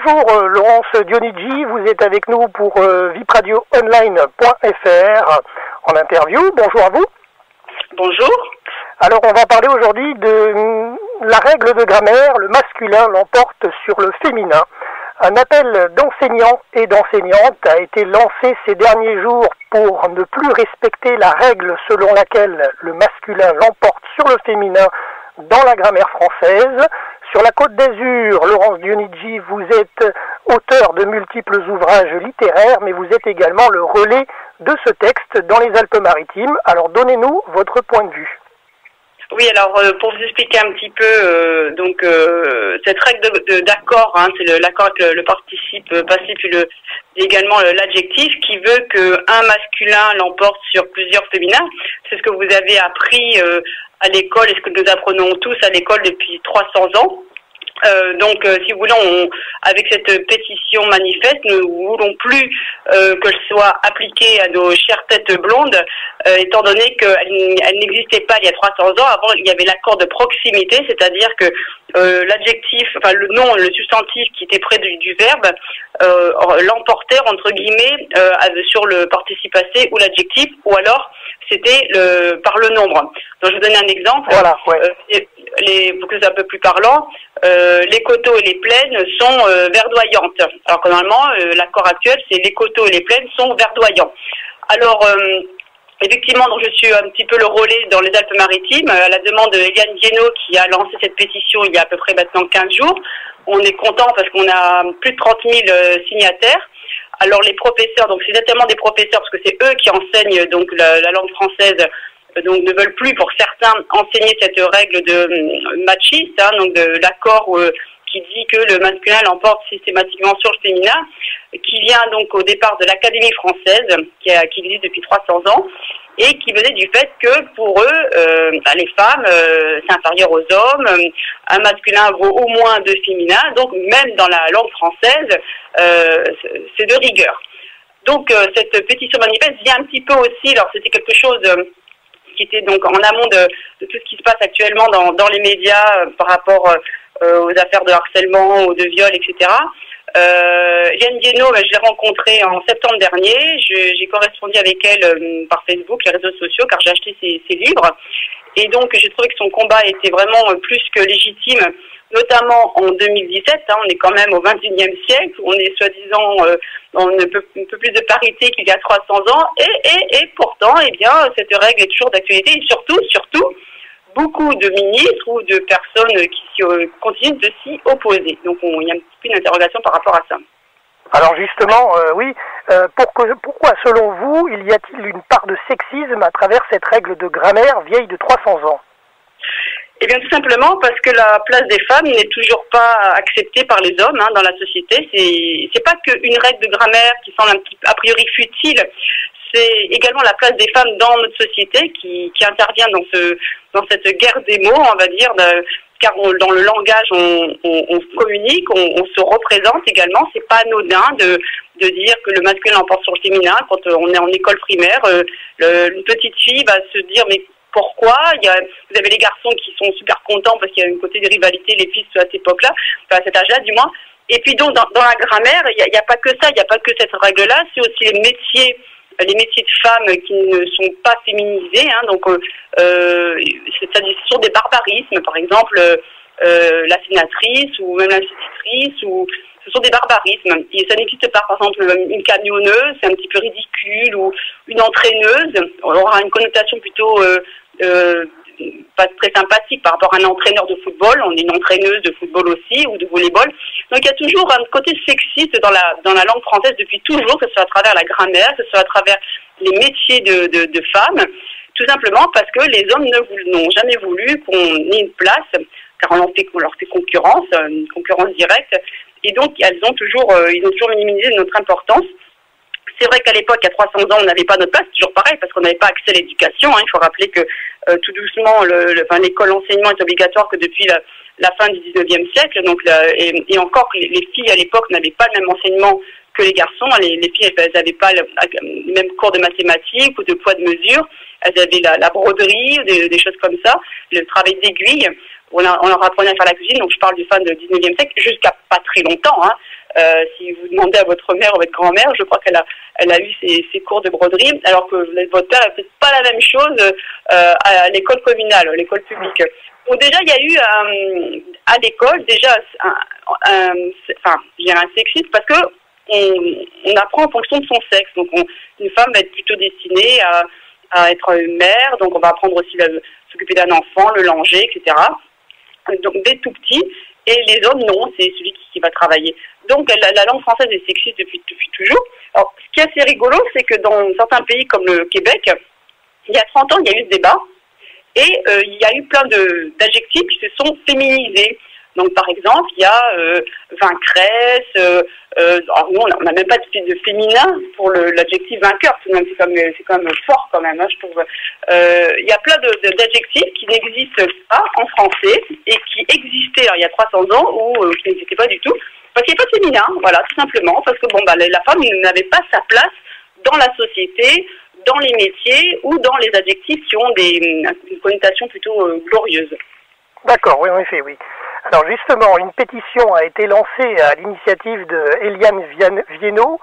Bonjour Laurence Dionigi, vous êtes avec nous pour vipradioonline.fr en interview. Bonjour à vous. Bonjour. Alors on va parler aujourd'hui de la règle de grammaire, le masculin l'emporte sur le féminin. Un appel d'enseignants et d'enseignantes a été lancé ces derniers jours pour ne plus respecter la règle selon laquelle le masculin l'emporte sur le féminin dans la grammaire française. Sur la Côte d'Azur, Laurence Dionigi, vous êtes auteur de multiples ouvrages littéraires, mais vous êtes également le relais de ce texte dans les Alpes-Maritimes. Alors donnez-nous votre point de vue. Oui, alors pour vous expliquer un petit peu, cette règle d'accord, c'est l'accord avec le participe passif et également l'adjectif qui veut qu'un masculin l'emporte sur plusieurs féminins. C'est ce que vous avez appris à l'école et ce que nous apprenons tous à l'école depuis 300 ans. Si vous voulez, avec cette pétition manifeste, nous ne voulons plus qu'elle soit appliquée à nos chères têtes blondes, étant donné qu'elle n'existait pas il y a 300 ans. Avant, il y avait l'accord de proximité, c'est-à-dire que l'adjectif, enfin le nom, le substantif qui était près du verbe, l'emportait entre guillemets sur le participe passé ou l'adjectif, ou alors c'était par le nombre. Donc je vais vous donner un exemple. Voilà, ouais. Pour que c'est un peu plus parlant, les coteaux et les plaines sont verdoyantes. Alors que normalement, l'accord actuel, c'est les coteaux et les plaines sont verdoyants. Alors, effectivement, donc je suis un petit peu le relais dans les Alpes-Maritimes, à la demande d'Eliane Guénaud qui a lancé cette pétition il y a à peu près maintenant 15 jours. On est content parce qu'on a plus de 30 000 signataires. Alors les professeurs, donc c'est notamment des professeurs parce que c'est eux qui enseignent donc la langue française, donc ne veulent plus pour certains enseigner cette règle de machiste, donc de l'accord qui dit que le masculin l'emporte systématiquement sur le féminin, qui vient donc au départ de l'Académie française, qui existe depuis 300 ans, et qui venait du fait que pour eux, les femmes, c'est inférieur aux hommes, un masculin vaut au moins 2 féminins, donc même dans la langue française, c'est de rigueur. Donc cette pétition manifeste vient un petit peu aussi, alors c'était quelque chose qui était donc en amont de tout ce qui se passe actuellement dans les médias par rapport aux affaires de harcèlement ou de viol, etc. Eliane Guénaud, je l'ai rencontrée en septembre dernier. J'ai correspondu avec elle par Facebook, les réseaux sociaux, car j'ai acheté ses livres. Et donc, j'ai trouvé que son combat était vraiment plus que légitime, notamment en 2017. On est quand même au XXIe siècle, où on est soi-disant dans un peu plus de parité qu'il y a 300 ans. Et pourtant, eh bien, cette règle est toujours d'actualité. Et surtout, beaucoup de ministres ou de personnes qui continuent de s'y opposer. Donc il y a un petit peu une interrogation par rapport à ça. Alors justement, oui, pourquoi selon vous, il y a-t-il une part de sexisme à travers cette règle de grammaire vieille de 300 ans ? Eh bien tout simplement parce que la place des femmes n'est toujours pas acceptée par les hommes dans la société. C'est pas qu'une règle de grammaire qui semble a priori futile. C'est également la place des femmes dans notre société qui intervient dans cette guerre des mots, on va dire, car dans le langage on communique, on se représente également. C'est pas anodin de dire que le masculin l'emporte sur le féminin quand on est en école primaire. Une petite fille va se dire mais pourquoi vous avez les garçons qui sont super contents parce qu'il y a un côté de rivalité, les filles à cette époque-là, enfin à cet âge-là du moins. Et puis donc dans la grammaire, il y a pas que ça, il n'y a pas que cette règle-là, c'est aussi les métiers de femmes qui ne sont pas féminisés, c'est-à-dire ce sont des barbarismes, par exemple la sénatrice ou même l'institutrice, ou ce sont des barbarismes. Et ça n'existe pas, par exemple une camionneuse, c'est un petit peu ridicule, ou une entraîneuse, on aura une connotation plutôt pas très sympathique par rapport à un entraîneur de football. On est une entraîneuse de football aussi, ou de volleyball. Donc il y a toujours un côté sexiste dans la langue française depuis toujours, que ce soit à travers la grammaire, que ce soit à travers les métiers de femmes, tout simplement parce que les hommes n'ont jamais voulu qu'on ait une place, car on leur fait concurrence, une concurrence directe, et donc ils ont toujours minimisé notre importance. C'est vrai qu'à l'époque, il y a 300 ans, on n'avait pas notre place, toujours pareil, parce qu'on n'avait pas accès à l'éducation. Il faut rappeler que tout doucement, l'école, l'enseignement est obligatoire que depuis la fin du 19e siècle. Donc, et encore, les filles à l'époque n'avaient pas le même enseignement que les garçons. Les filles, elles n'avaient pas le même cours de mathématiques ou de poids de mesure. Elles avaient la broderie, des choses comme ça, le travail d'aiguille. On leur apprenait à faire la cuisine, donc je parle du fin du 19e siècle, jusqu'à pas très longtemps. Si vous demandez à votre mère ou votre grand-mère, je crois elle a eu ses cours de broderie, alors que votre père n'a peut-être pas la même chose à l'école communale, l'école publique. Donc déjà, il y a eu à l'école déjà un sexisme parce que on apprend en fonction de son sexe. Donc une femme va être plutôt destinée à être une mère, donc on va apprendre aussi à s'occuper d'un enfant, le langer, etc. Donc dès tout petit. Et les hommes, non, c'est celui qui va travailler. Donc la langue française est sexiste depuis toujours. Alors ce qui est assez rigolo, c'est que dans certains pays comme le Québec, il y a 30 ans, il y a eu ce débat. Et il y a eu plein d'adjectifs qui se sont féminisés. Donc, par exemple, il y a vaincresse. Alors nous, on n'a même pas de féminin pour l'adjectif vainqueur. C'est quand même fort, quand même, hein, je trouve. Il y a plein d'adjectifs qui n'existent pas en français et qui existaient il y a 300 ans ou qui n'existaient pas du tout. Parce qu'il n'y a pas de féminin, voilà, tout simplement. Parce que la femme n'avait pas sa place dans la société, dans les métiers ou dans les adjectifs qui ont une connotation plutôt glorieuse. D'accord, oui, en effet, oui. Alors justement, une pétition a été lancée à l'initiative de Eliane Viennot,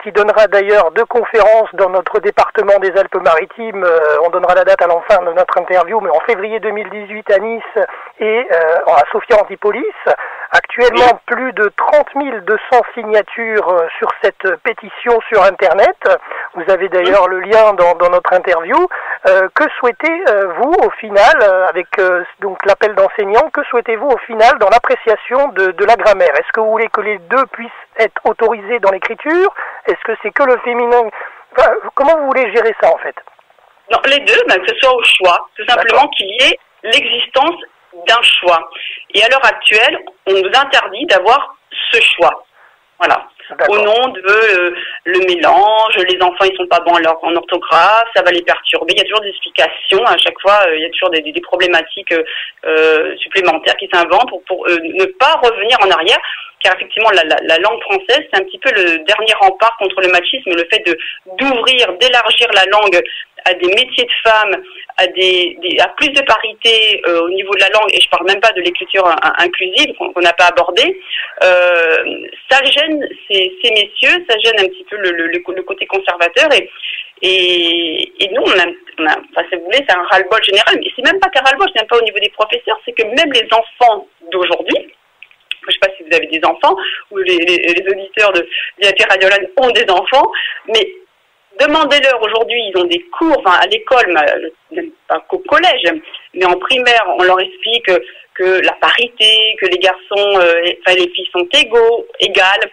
qui donnera d'ailleurs 2 conférences dans notre département des Alpes-Maritimes. On donnera la date à la fin de notre interview, mais en février 2018 à Nice et à Sophia Antipolis. Actuellement, plus de 30 200 signatures sur cette pétition sur Internet. Vous avez d'ailleurs le lien dans notre interview. Que souhaitez-vous au final, avec donc l'appel d'enseignants, que souhaitez-vous au final dans l'appréciation de la grammaire? Est-ce que vous voulez que les deux puissent être autorisés dans l'écriture? Est-ce que c'est que le féminin? Enfin, comment vous voulez gérer ça en fait? Non, les deux, que ce soit au choix. Tout simplement qu'il y ait l'existence d'un choix. Et à l'heure actuelle, on nous interdit d'avoir ce choix. Voilà. Au nom de le mélange, les enfants ils sont pas bons en orthographe, ça va les perturber. Il y a toujours des explications, à chaque fois il y a toujours des problématiques supplémentaires qui s'inventent pour ne pas revenir en arrière. Car effectivement la langue française c'est un petit peu le dernier rempart contre le machisme, le fait d'élargir la langue à des métiers de femmes, à plus de parité au niveau de la langue, et je parle même pas de l'écriture inclusive qu'on n'a pas abordé. Ça gêne ces messieurs, ça gêne un petit peu le côté conservateur et nous on a si vous voulez, c'est un ras-le-bol général, mais c'est même pas qu'un ras-le-bol, c'est même pas au niveau des professeurs, c'est que même les enfants d'aujourd'hui, je sais pas si vous avez des enfants ou les auditeurs de l'IAP Radioland ont des enfants, mais demandez-leur aujourd'hui, ils ont des cours, à l'école, pas qu'au collège, mais en primaire, on leur explique que la parité, que les garçons, les filles sont égales,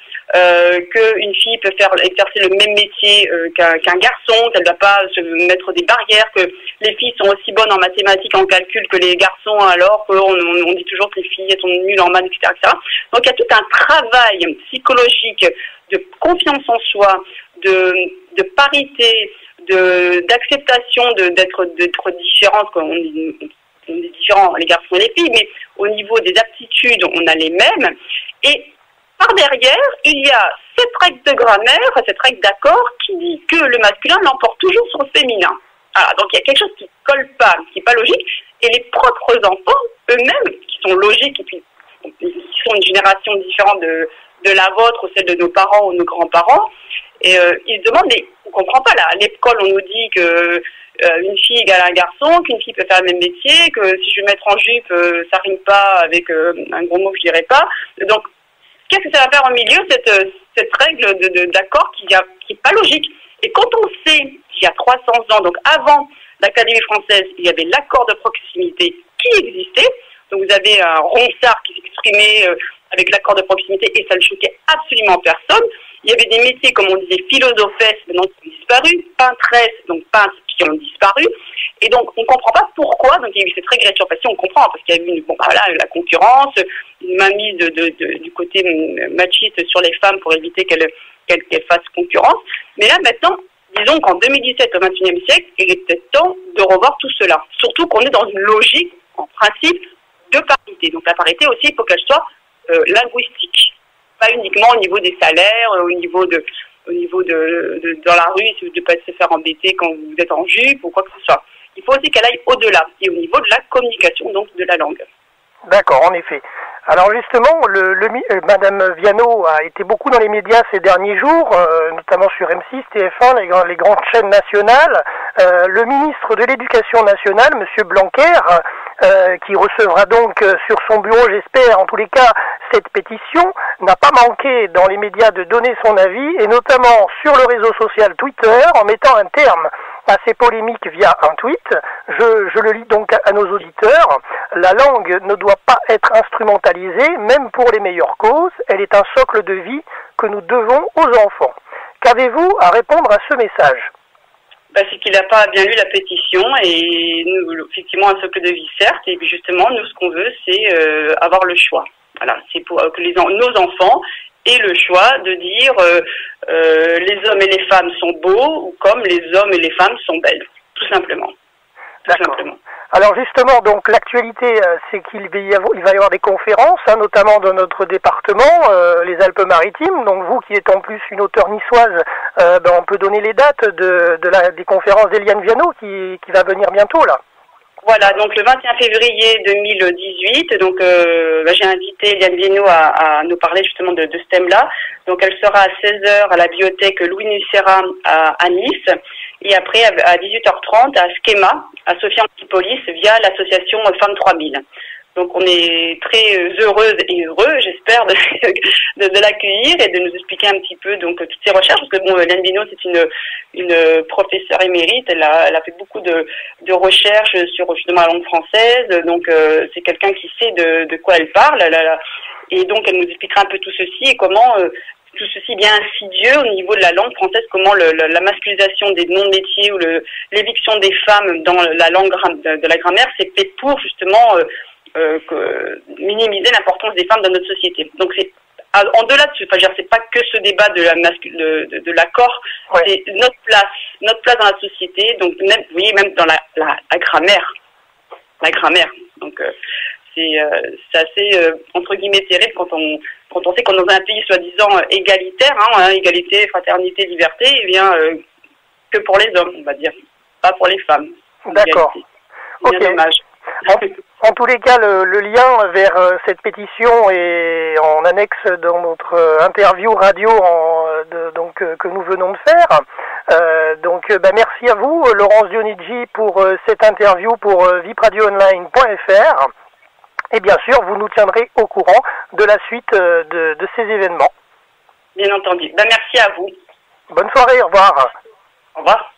qu'une fille peut exercer le même métier qu'un garçon, qu'elle ne doit pas se mettre des barrières, que les filles sont aussi bonnes en mathématiques, en calcul que les garçons, alors qu'on dit toujours que les filles elles sont nulles en maths, etc., etc. Donc il y a tout un travail psychologique de confiance en soi, de parité, d'acceptation d'être différente, on est différents les garçons et les filles, mais au niveau des aptitudes, on a les mêmes. Et par derrière, il y a cette règle de grammaire, cette règle d'accord, qui dit que le masculin l'emporte toujours sur le féminin. Voilà, donc il y a quelque chose qui colle pas, qui n'est pas logique, et les propres enfants, eux-mêmes, qui sont logiques, et puis qui sont une génération différente de la vôtre, ou celle de nos parents ou de nos grands-parents, et ils se demandent, mais on comprend pas, là, à l'école, on nous dit que une fille égale un garçon, qu'une fille peut faire le même métier, que si je vais mettre en jupe, ça rime pas avec un gros mot que je dirais pas. Donc, qu'est-ce que ça va faire au milieu, cette règle d'accord qui est pas logique? Et quand on sait qu'il y a 300 ans, donc avant l'Académie française, il y avait l'accord de proximité qui existait. Donc vous avez un Ronsard qui s'exprimait avec l'accord de proximité et ça ne choquait absolument personne. Il y avait des métiers, comme on disait, philosophesses, maintenant qui ont disparu, peintresse, donc peintres qui ont disparu. Et donc, on ne comprend pas pourquoi. Donc, il y a eu cette régression. Enfin, si on comprend, parce qu'il y a eu la concurrence, une mainmise du côté machiste sur les femmes pour éviter qu'elles fassent concurrence. Mais là, maintenant, disons qu'en 2017, au XXIe siècle, il est peut-être temps de revoir tout cela. Surtout qu'on est dans une logique, en principe, de parité. Donc, la parité aussi, il faut qu'elle soit linguistique. Pas uniquement au niveau des salaires, au niveau de dans la rue, de ne pas se faire embêter quand vous êtes en jupe ou quoi que ce soit. Il faut aussi qu'elle aille au-delà, et au niveau de la communication, donc de la langue. D'accord, en effet. Alors justement, Madame Viano a été beaucoup dans les médias ces derniers jours, notamment sur M6, TF1, les grandes chaînes nationales. Le ministre de l'Éducation nationale, Monsieur Blanquer, qui recevra donc sur son bureau, j'espère, en tous les cas, cette pétition, n'a pas manqué dans les médias de donner son avis, et notamment sur le réseau social Twitter, en mettant un terme à ces polémiques via un tweet. Je le lis donc à nos auditeurs. La langue ne doit pas être instrumentalisée, même pour les meilleures causes. Elle est un socle de vie que nous devons aux enfants. Qu'avez-vous à répondre à ce message? C'est qu'il n'a pas bien lu la pétition et nous, effectivement, un socle de vie, certes. Et puis justement, nous, ce qu'on veut, c'est avoir le choix. Voilà, c'est pour que nos enfants aient le choix de dire les hommes et les femmes sont beaux ou comme les hommes et les femmes sont belles, tout simplement. D'accord. Alors justement, donc l'actualité, c'est qu'il va y avoir des conférences, notamment dans notre département, les Alpes-Maritimes. Donc vous, qui êtes en plus une auteure niçoise, on peut donner les dates des conférences d'Eliane Viano qui va venir bientôt là. Voilà, donc le 21 février 2018, donc j'ai invité Eliane Viano à nous parler justement de ce thème-là. Donc elle sera à 16h à la bibliothèque Louis Nucera à Nice, et après à 18h30 à Schema, à Sophia Antipolis, via l'association Femmes 3000. Donc on est très heureuse et heureux, j'espère, de l'accueillir et de nous expliquer un petit peu donc toutes ses recherches, parce que bon, Eliane Viano, c'est une professeure émérite, elle a fait beaucoup de recherches sur justement la langue française, donc c'est quelqu'un qui sait de quoi elle parle, et donc elle nous expliquera un peu tout ceci et comment tout ceci bien insidieux au niveau de la langue française, comment la masculisation des noms de métiers ou l'éviction des femmes dans la langue de la grammaire, c'est fait pour justement minimiser l'importance des femmes dans notre société. Donc c'est en-delà de ce, c'est pas que ce débat de l'accord, ouais. C'est notre place dans la société. Donc même, vous voyez, même dans la grammaire, Donc c'est assez entre guillemets terrible quand on sait qu'on est dans un pays soi-disant égalitaire, égalité, fraternité, liberté, et bien que pour les hommes, on va dire, pas pour les femmes. D'accord. C'est bien dommage. En tous les cas, le lien vers cette pétition est en annexe dans notre interview radio que nous venons de faire. Merci à vous, Laurence Dionigi, pour cette interview pour vipradioonline.fr. Et bien sûr, vous nous tiendrez au courant de la suite de ces événements. Bien entendu. Merci à vous. Bonne soirée, au revoir. Au revoir.